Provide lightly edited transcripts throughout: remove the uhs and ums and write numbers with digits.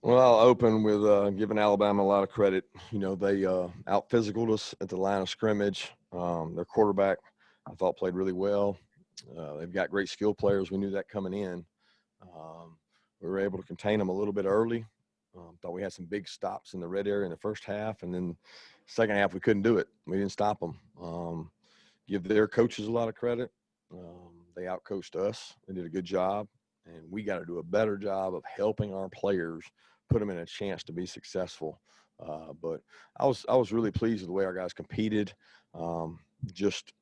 Well, I'll open with giving Alabama a lot of credit. You know, they out-physicaled us at the line of scrimmage. Their quarterback, I thought, played really well. They've got great skill players. We knew that coming in. We were able to contain them a little bit early. Thought we had some big stops in the red area in the first half, and then second half we couldn't do it. We didn't stop them. Give their coaches a lot of credit. They outcoached us. They did a good job, and we got to do a better job of helping our players put them in a chance to be successful. But I was really pleased with the way our guys competed. Just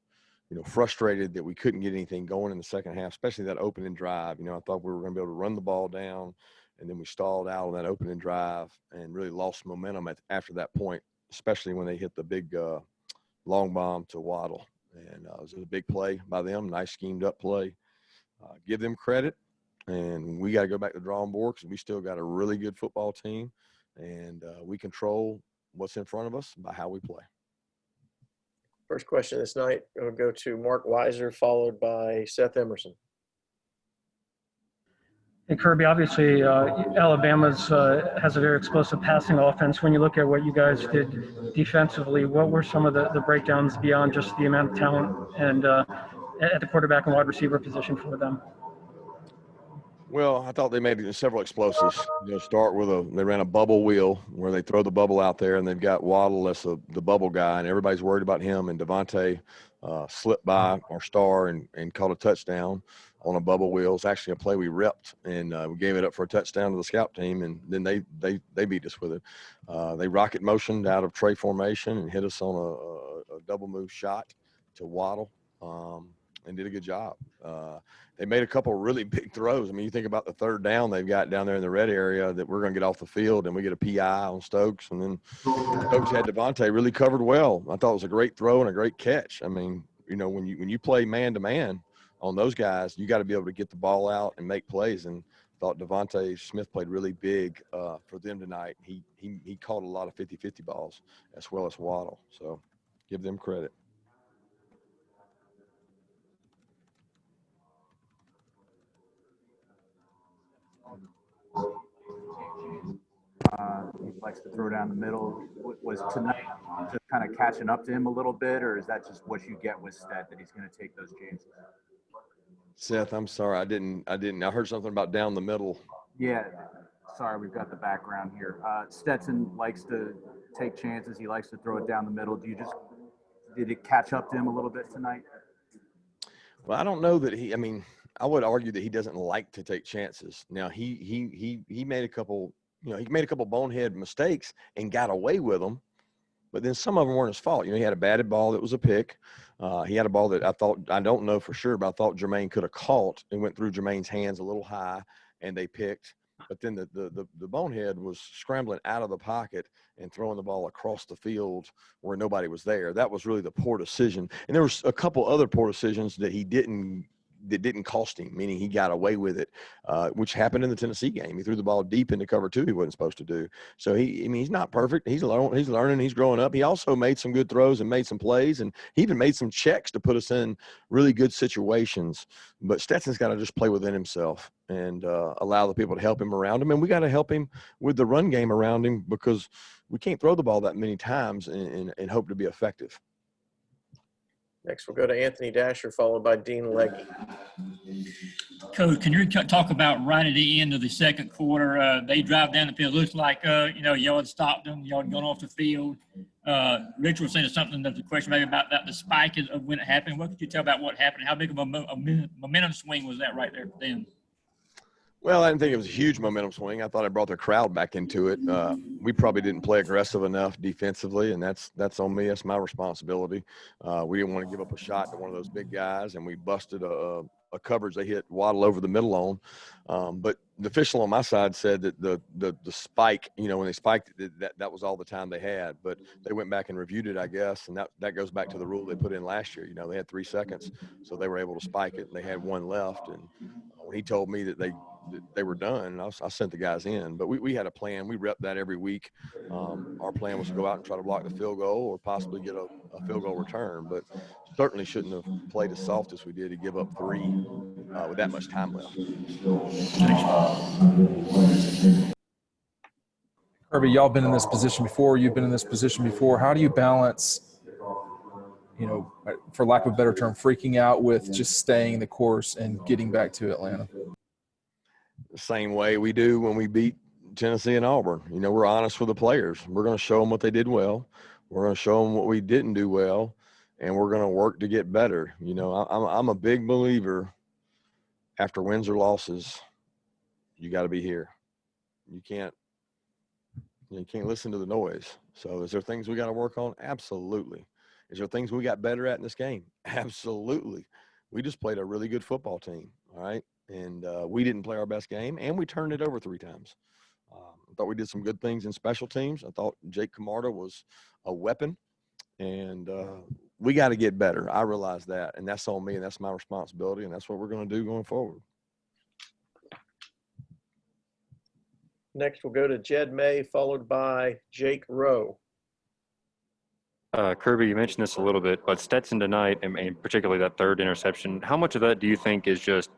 frustrated that we couldn't get anything going in the second half, especially that opening drive. I thought we were going to be able to run the ball down, and then we stalled out on that opening drive and really lost momentum after that point, especially when they hit the big long bomb to Waddle. And it was a big play by them, nice schemed up play. Give them credit, and we got to go back to the drawing board because we still got a really good football team, and we control what's in front of us by how we play. First question this night will go to Mark Weiser, followed by Seth Emerson. Hey, Kirby, obviously Alabama's has a very explosive passing offense. When you look at what you guys did defensively, what were some of the breakdowns beyond just the amount of talent and at the quarterback and wide receiver position for them? Well, I thought they made several explosives. Start with they ran a bubble wheel where they throw the bubble out there, and they've got Waddle as the bubble guy, and everybody's worried about him. And Devontae slipped by our star and caught a touchdown on a bubble wheel. It's actually a play we repped, and we gave it up for a touchdown to the scout team, and then they beat us with it. They rocket motioned out of tray formation and hit us on a double move shot to Waddle. And did a good job. They made a couple of really big throws. I mean, you think about the third down they've got down there in the red area that we're going to get off the field, and we get a PI on Stokes, and then Stokes had Devontae really covered well. I thought it was a great throw and a great catch. I mean, when you play man-to-man on those guys, you got to be able to get the ball out and make plays, and thought Devontae Smith played really big for them tonight. He caught a lot of 50-50 balls as well as Waddle, so give them credit. He likes to throw down the middle. Was tonight just kind of catching up to him a little bit, or is that just what you get with Stet, that he's going to take those chances? Seth, I'm sorry, I didn't. I heard something about down the middle. Yeah, sorry, we've got the background here. Stetson likes to take chances. He likes to throw it down the middle. Did it catch up to him a little bit tonight? Well, I don't know that I would argue that he doesn't like to take chances. Now he made a couple. He made a couple bonehead mistakes and got away with them, but then some of them weren't his fault. He had a batted ball that was a pick. He had a ball that I don't know for sure, but I thought Jermaine could have caught and went through Jermaine's hands a little high, and they picked. But then the bonehead was scrambling out of the pocket and throwing the ball across the field where nobody was there. That was really the poor decision. And there was a couple other poor decisions that didn't cost him, meaning he got away with it, which happened in the Tennessee game. He threw the ball deep into cover two he wasn't supposed to do. So he's not perfect. He's learning, he's growing up. He also made some good throws and made some plays, and he even made some checks to put us in really good situations. But Stetson's got to just play within himself and allow the people to help him around him. And we got to help him with the run game around him because we can't throw the ball that many times and hope to be effective. Next, we'll go to Anthony Dasher, followed by Dean Legge. Coach, can you talk about right at the end of the second quarter? They drive down the field. Looks like, y'all had stopped them. Y'all had gone off the field. Rich was saying something, there's a question maybe about that, the spike of when it happened. What could you tell about what happened? How big of a momentum swing was that right there for them? Well, I didn't think it was a huge momentum swing. I thought it brought the crowd back into it. We probably didn't play aggressive enough defensively, and that's on me. That's my responsibility. We didn't want to give up a shot to one of those big guys, and we busted a coverage they hit Waddle over the middle on. But the official on my side said that the spike, when they spiked it, that was all the time they had. But they went back and reviewed it, I guess, and that goes back to the rule they put in last year. They had 3 seconds, so they were able to spike it, and they had 1 left. And when he told me that they were done, I sent the guys in. But we had a plan. We rep that every week. Our plan was to go out and try to block the field goal or possibly get a field goal return, but certainly shouldn't have played as soft as we did to give up 3 with that much time left. Kirby, y'all been in this position before. You've been in this position before. How do you balance, for lack of a better term, freaking out with just staying the course and getting back to Atlanta? The same way we do when we beat Tennessee and Auburn. We're honest with the players. We're going to show them what they did well. We're going to show them what we didn't do well, and we're going to work to get better. I'm a big believer after wins or losses, you got to be here. You can't listen to the noise. So is there things we got to work on? Absolutely. Is there things we got better at in this game? Absolutely. We just played a really good football team, all right? And we didn't play our best game, and we turned it over 3 times. I thought we did some good things in special teams. I thought Jake Camarda was a weapon, and we got to get better. I realize that, and that's on me, and that's my responsibility, and that's what we're going to do going forward. Next, we'll go to Jed May, followed by Jake Rowe. Kirby, you mentioned this a little bit, but Stetson tonight, and particularly that 3rd interception, how much of that do you think is just,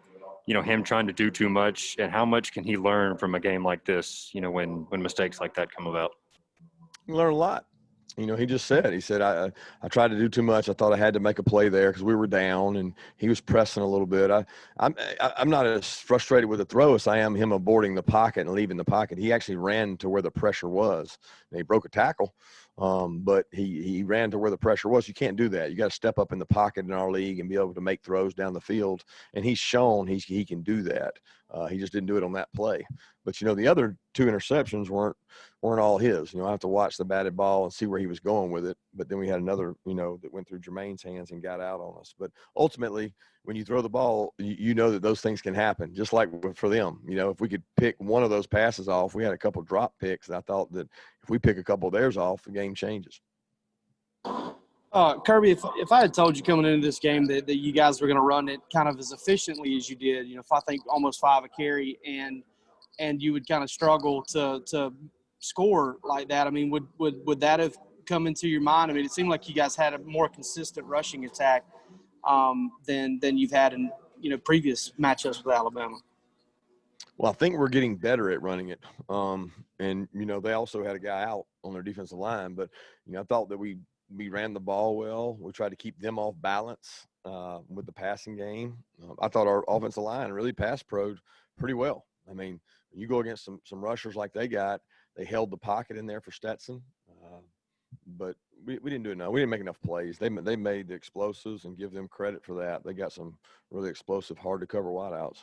him trying to do too much, and how much can he learn from a game like this, when mistakes like that come about? You learn a lot. He just said, I tried to do too much. I thought I had to make a play there because we were down, and he was pressing a little bit. I'm not as frustrated with the throw as I am him aborting the pocket and leaving the pocket. He actually ran to where the pressure was. And he broke a tackle, but he ran to where the pressure was. You can't do that. You got to step up in the pocket in our league and be able to make throws down the field. And he's shown he can do that. He just didn't do it on that play. But, the other 2 interceptions weren't all his. I have to watch the batted ball and see where he was going with it. But then we had another, that went through Jermaine's hands and got out on us. But ultimately, when you throw the ball, you know that those things can happen, just like for them. If we could pick one of those passes off, we had a couple drop picks. And I thought that if we pick a couple of theirs off, the game changes. Kirby, if I had told you coming into this game that you guys were going to run it kind of as efficiently as you did, if I think almost 5 a carry and you would kind of struggle to score like that, I mean, would that have come into your mind? I mean, it seemed like you guys had a more consistent rushing attack than you've had in previous matchups with Alabama. Well, I think we're getting better at running it. And they also had a guy out on their defensive line, but I thought that we ran the ball well. We tried to keep them off balance with the passing game. I thought our offensive line really pass pro'd pretty well. I mean, when you go against some rushers like they got, they held the pocket in there for Stetson. But we didn't do enough. We didn't make enough plays. They made the explosives, and give them credit for that. They got some really explosive, hard-to-cover wideouts.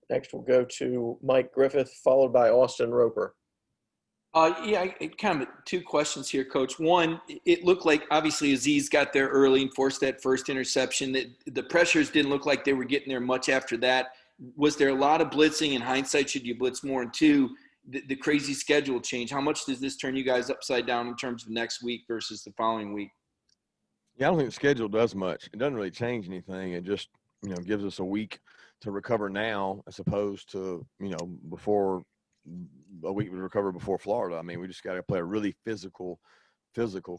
Next, we'll go to Mike Griffith, followed by Austin Roper. Kind of 2 questions here, Coach. One, it looked like obviously Aziz got there early and forced that first interception. The pressures didn't look like they were getting there much after that. Was there a lot of blitzing? In hindsight, should you blitz more? And 2, the crazy schedule change. How much does this turn you guys upside down in terms of next week versus the following week? Yeah, I don't think the schedule does much. It doesn't really change anything. It just, gives us a week to recover now as opposed to, before a week to recover before Florida. I mean, we just got to play a really physical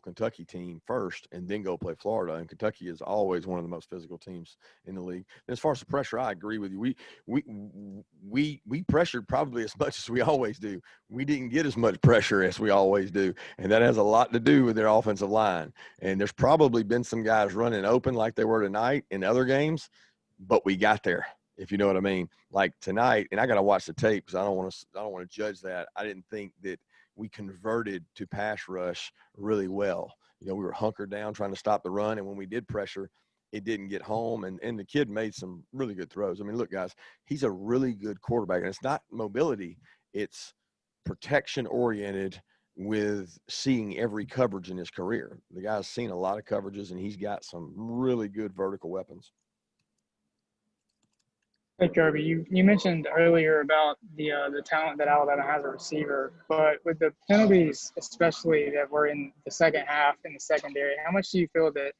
Kentucky team first and then go play Florida. And Kentucky is always one of the most physical teams in the league. And as far as the pressure, I agree with you. We pressured probably as much as we always do. We didn't get as much pressure as we always do. And that has a lot to do with their offensive line. And there's probably been some guys running open like they were tonight in other games, but we got there, if you know what I mean. Like tonight, and I got to watch the tape because I don't want to judge that. I didn't think that we converted to pass rush really well. We were hunkered down trying to stop the run, and when we did pressure, it didn't get home. And the kid made some really good throws. I mean, look, guys, he's a really good quarterback, and it's not mobility. It's protection-oriented with seeing every coverage in his career. The guy's seen a lot of coverages, and he's got some really good vertical weapons. Hey, Kirby, you mentioned earlier about the talent that Alabama has at receiver, but with the penalties, especially that were in the second half in the secondary, how much do you feel that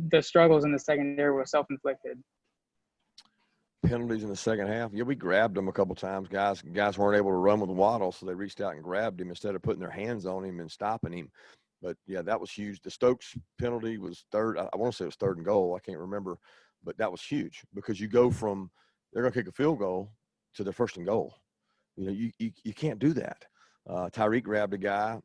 the struggles in the secondary were self-inflicted? Penalties in the second half. Yeah, we grabbed them a couple times. Guys weren't able to run with Waddle, so they reached out and grabbed him instead of putting their hands on him and stopping him. But, yeah, that was huge. The Stokes penalty was third. I want to say it was 3rd and goal. I can't remember. But that was huge because you go from they're going to kick a field goal, to their first and goal. You know, you can't do that. Tyreek grabbed a guy.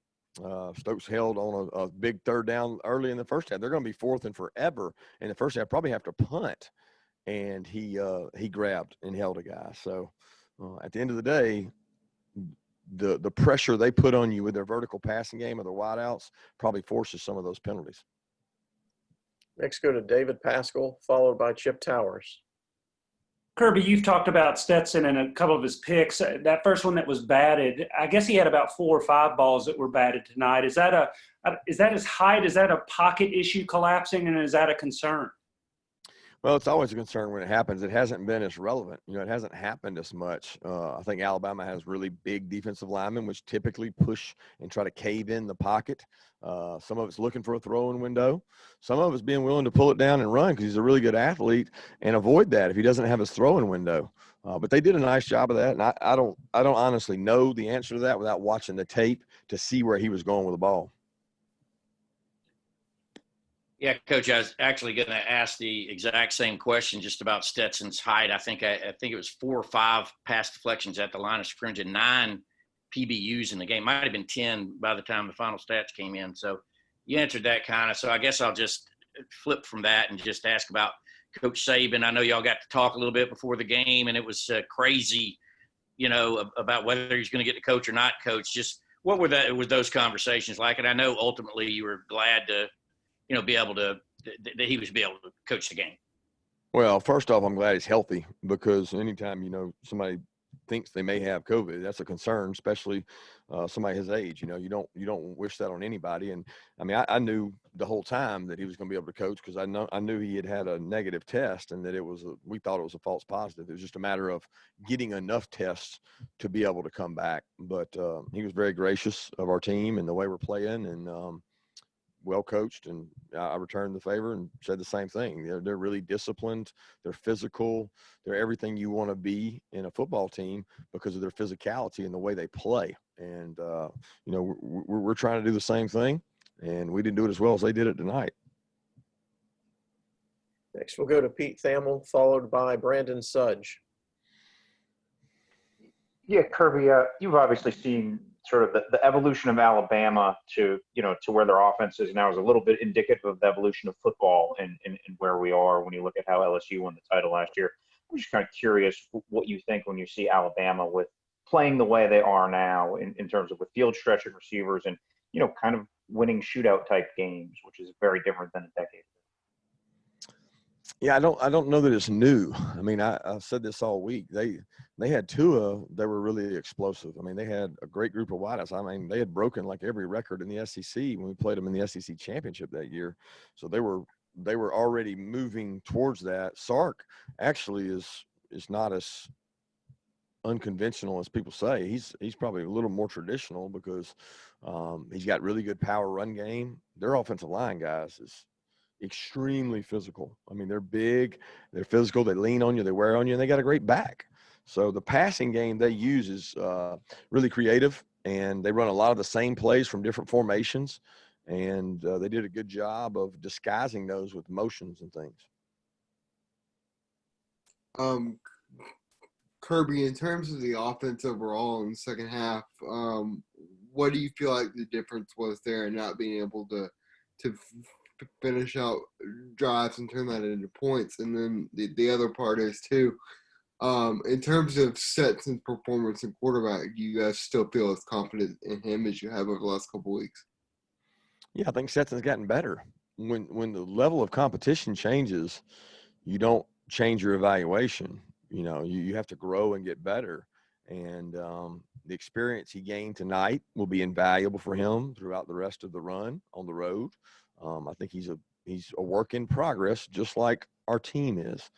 Stokes held on a big third down early in the first half. They're going to be fourth and forever in the first half. Probably have to punt, and he grabbed and held a guy. So at the end of the day, the pressure they put on you with their vertical passing game or their wideouts probably forces some of those penalties. Next, go to David Pascal, followed by Chip Towers. Kirby, you've talked about Stetson and a couple of his picks. That first one that was batted, I guess he had about 4 or 5 balls that were batted tonight. Is that his height? Is that a pocket issue collapsing, and is that a concern? Well, it's always a concern when it happens. It hasn't been as relevant. You know, it hasn't happened as much. I think Alabama has really big defensive linemen, which typically push and try to cave in the pocket. Some of it's looking for a throwing window. Some of it's being willing to pull it down and run because he's a really good athlete and avoid that if he doesn't have his throwing window. But they did a nice job of that, and I don't honestly know the answer to that without watching the tape to see where he was going with the ball. Yeah, Coach, I was actually going to ask the exact same question just about Stetson's height. I think it was 4 or 5 pass deflections at the line of scrimmage and 9 PBUs in the game. Might have been 10 by the time the final stats came in. So you answered that kind of. So I guess I'll just flip from that and just ask about Coach Saban. I know y'all got to talk a little bit before the game, and it was crazy, you know, about whether he's going to get to coach or not coach. Just what were those conversations like? And I know ultimately you were glad to, you know, be able to that he was be able to coach the game. Well, first off, I'm glad he's healthy because anytime, you know, somebody thinks they may have COVID, that's a concern, especially somebody his age. You know, you don't wish that on anybody. And I mean, I knew the whole time that he was going to be able to coach because I knew he had a negative test and that we thought it was a false positive. It was just a matter of getting enough tests to be able to come back. But he was very gracious of our team and the way we're playing, and well coached, and I returned the favor and said the same thing. They're really disciplined. They're physical. They're everything you want to be in a football team because of their physicality and the way they play. And, you know, we're trying to do the same thing, and we didn't do it as well as they did it tonight. Next, we'll go to Pete Thamel, followed by Brandon Sudge. Yeah, Kirby, you've obviously seen sort of the evolution of Alabama to where their offense is now is a little bit indicative of the evolution of football and where we are when you look at how LSU won the title last year. I'm just kind of curious what you think when you see Alabama with playing the way they are now in terms of with field stretching receivers and, you know, kind of winning shootout type games, which is very different than a decade ago. Yeah, I don't know that it's new. I mean, I said this all week. They had Tua. They were really explosive. I mean, they had a great group of wideouts. I mean, they had broken like every record in the SEC when we played them in the SEC championship that year. So they were already moving towards that. Sark actually is not as unconventional as people say. He's probably a little more traditional because he's got really good power run game. Their offensive line, guys, is extremely physical. I mean, they're big, they're physical, they lean on you, they wear on you, and they got a great back. So the passing game they use is really creative, and they run a lot of the same plays from different formations, and they did a good job of disguising those with motions and things. Kirby, in terms of the offense overall in the second half, what do you feel like the difference was there in not being able to finish out drives and turn that into points? And then the other part is too, in terms of Stetson's performance and quarterback, do you guys still feel as confident in him as you have over the last couple of weeks? Yeah, I think Stetson's gotten better. When the level of competition changes, you don't change your evaluation. You know, you have to grow and get better. And the experience he gained tonight will be invaluable for him throughout the rest of the run on the road. I think he's a work in progress, just like our team is,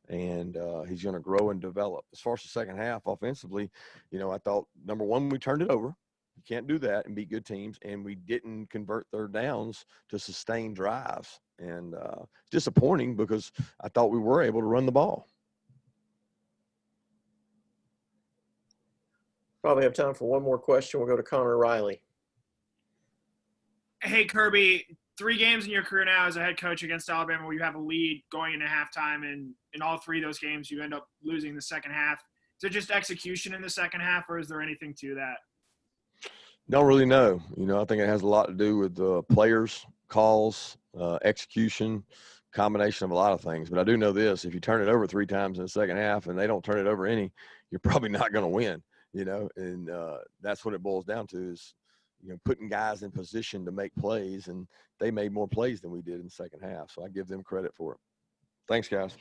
and he's going to grow and develop. As far as the second half offensively, you know, I thought, number one, we turned it over. You can't do that and beat good teams, and we didn't convert third downs to sustain drives. And it's disappointing because I thought we were able to run the ball. Probably have time for one more question. We'll go to Connor Riley. Hey, Kirby, 3 games in your career now as a head coach against Alabama where you have a lead going into halftime, and in all 3 of those games you end up losing the second half. Is it just execution in the second half, or is there anything to that? Don't really know. I think it has a lot to do with players, calls, execution, combination of a lot of things. But I do know this: if you turn it over 3 times in the second half and they don't turn it over any, you're probably not going to win. And that's what it boils down to is, putting guys in position to make plays, and they made more plays than we did in the second half. So I give them credit for it. Thanks, guys.